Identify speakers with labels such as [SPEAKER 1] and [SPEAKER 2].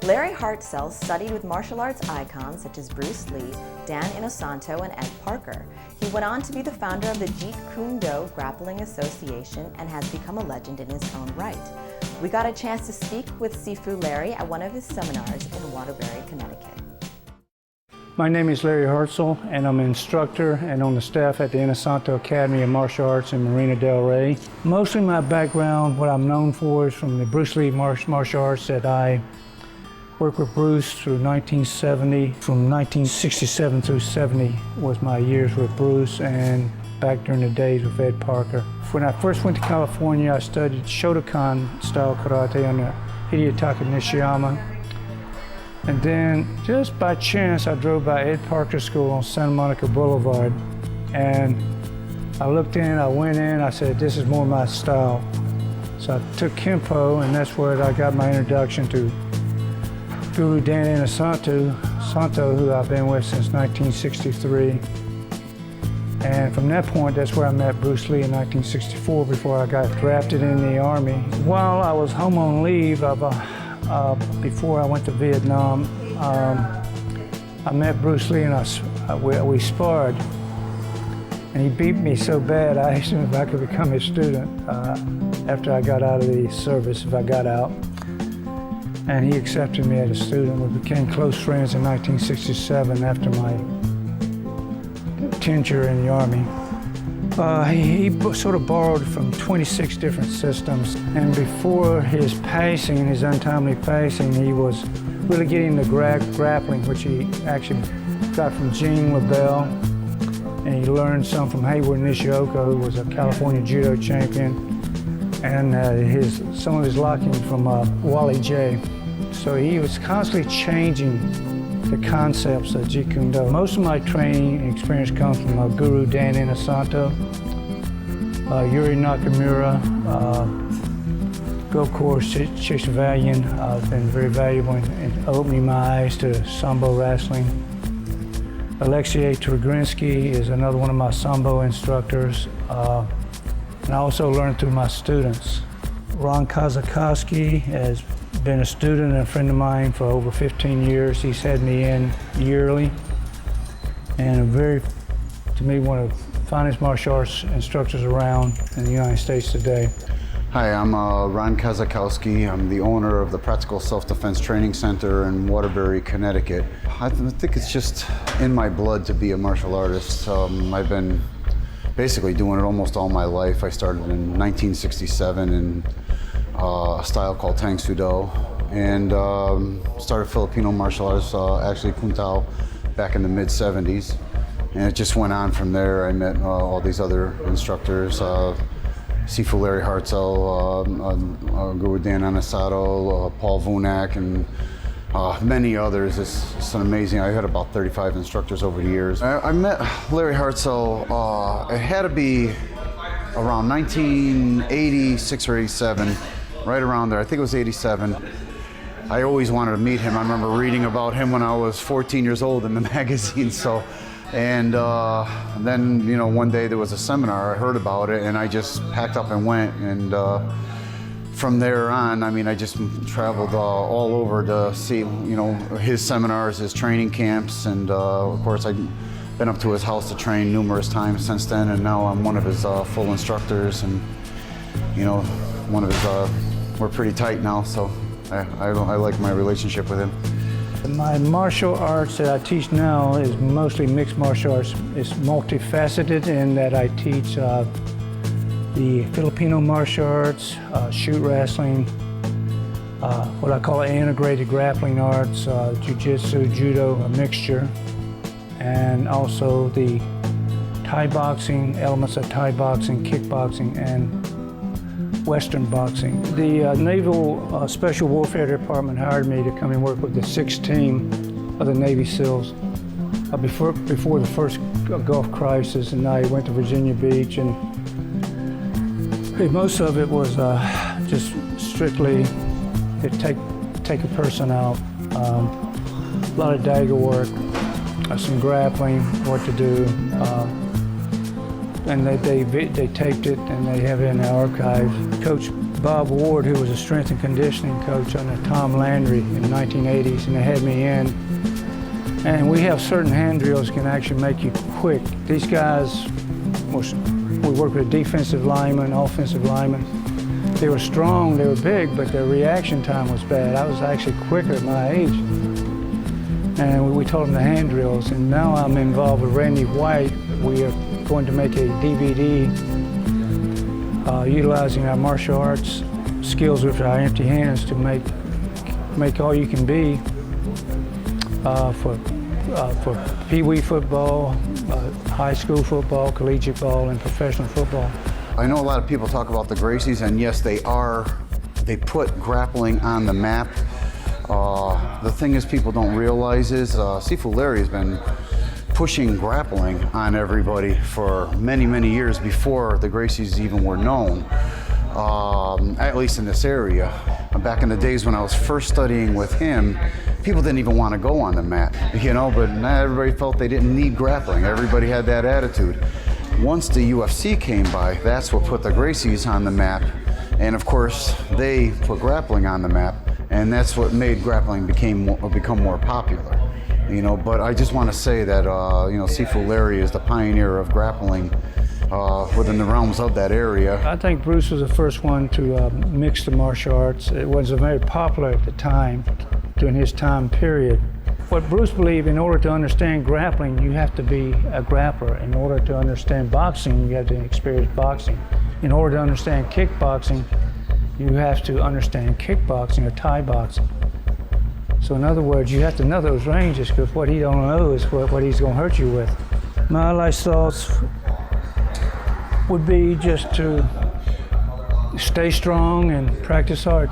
[SPEAKER 1] Larry Hartsell studied with martial arts icons such as Bruce Lee, Dan Inosanto, and Ed Parker. He went on to be the founder of the Jeet Kune Do Grappling Association and has become a legend in his own right. We got a chance to speak with Sifu Larry at one of his seminars in Waterbury, Connecticut.
[SPEAKER 2] My name is Larry Hartsell, and I'm an instructor and on the staff at the Inosanto Academy of Martial Arts in Marina Del Rey. Mostly my background, what I'm known for, is from the Bruce Lee martial arts that I worked with Bruce through 1970. From 1967 through 70 was my years with Bruce, and back during the days with Ed Parker. When I first went to California, I studied Shotokan style karate under Hidetaka Nishiyama. And then, just by chance, I drove by Ed Parker School on Santa Monica Boulevard. And I looked in, I went in, I said, this is more my style. So I took Kempo, and that's where I got my introduction to Guru Dan Inosanto, who I've been with since 1963. And from that point, that's where I met Bruce Lee in 1964 before I got drafted in the Army. While I was home on leave, before I went to Vietnam, I met Bruce Lee and we sparred. And he beat me so bad, I asked him if I could become his student after I got out of the service, if I got out. And he accepted me as a student. We became close friends in 1967 after my tenure in the Army. He sort of borrowed from 26 different systems, and before his passing, his untimely passing, he was really getting the grappling, which he actually got from Gene LaBelle, and he learned some from Hayward Nishioka, who was a California judo champion, and some of his locking from Wally J. So he was constantly changing the concepts of Jeet Kune Do. Most of my training and experience comes from Guru Dan Inosanto, Yuri Nakamura, Gokor Chishavalian has been very valuable in opening my eyes to Sambo wrestling. Alexei Turgrinsky is another one of my Sambo instructors, and I also learned through my students. Ron Kazakowski has been a student and a friend of mine for over 15 years. He's had me in yearly, and to me, one of the finest martial arts instructors around in the United States today.
[SPEAKER 3] Hi, I'm Ron Kazakowski. I'm the owner of the Practical Self-Defense Training Center in Waterbury, Connecticut. I think it's just in my blood to be a martial artist. I've been basically doing it almost all my life. I started in 1967 in a style called Tang Soo Do, and started Filipino martial arts, actually Kung Tao, back in the mid-70s. And it just went on from there. I met all these other instructors, Sifu Larry Hartsell, Guru Dan Inosanto, Paul Vunak, and many others. It's an amazing, I had about 35 instructors over the years. I met Larry Hartsell, it had to be around 1986 or 87, right around there. I think it was 87. I always wanted to meet him. I remember reading about him when I was 14 years old in the magazine. And then, one day there was a seminar, I heard about it, and I just packed up and went. And from there on, I just traveled all over to see, his seminars, his training camps, and of course I've been up to his house to train numerous times since then, and now I'm one of his full instructors, and one of his, we're pretty tight now, so I like my relationship with him.
[SPEAKER 2] My martial arts that I teach now is mostly mixed martial arts. It's multifaceted in that I teach the Filipino martial arts, shoot wrestling, what I call integrated grappling arts, jiu-jitsu, judo, a mixture, and also the Thai boxing, elements of Thai boxing, kickboxing, and Western boxing. The Naval Special Warfare Department hired me to come and work with the 6th team of the Navy SEALs before the first Gulf crisis, and I went to Virginia Beach, and most of it was just strictly to take a person out. A lot of dagger work, some grappling, what to do. And they taped it, and they have it in the archives. Coach Bob Ward, who was a strength and conditioning coach under Tom Landry in the 1980s, and they had me in. And we have certain hand drills that can actually make you quick. These guys, we work with defensive linemen, offensive linemen. They were strong, they were big, but their reaction time was bad. I was actually quicker at my age. And we taught them the hand drills. And now I'm involved with Randy White. We are going to make a DVD utilizing our martial arts skills with our empty hands to make all you can be for pee-wee football, high school football, collegiate ball, and professional football.
[SPEAKER 3] I know a lot of people talk about the Gracies, and yes, they put grappling on the map. The thing is, people don't realize is Sifu Larry has been pushing grappling on everybody for many, many years before the Gracies even were known, at least in this area. Back in the days when I was first studying with him, people didn't even want to go on the mat, but not everybody felt they didn't need grappling. Everybody had that attitude. Once the UFC came by, that's what put the Gracies on the map. And of course, they put grappling on the map, and that's what made grappling become more popular. But I just want to say that Sifu Larry is the pioneer of grappling within the realms of that area.
[SPEAKER 2] I think Bruce was the first one to mix the martial arts. It was very popular at the time, during his time period. What Bruce believed, in order to understand grappling, you have to be a grappler. In order to understand boxing, you have to experience boxing. In order to understand kickboxing, you have to understand kickboxing or Thai boxing. So in other words, you have to know those ranges, because what he don't know is what he's going to hurt you with. My last thoughts would be just to stay strong and practice hard.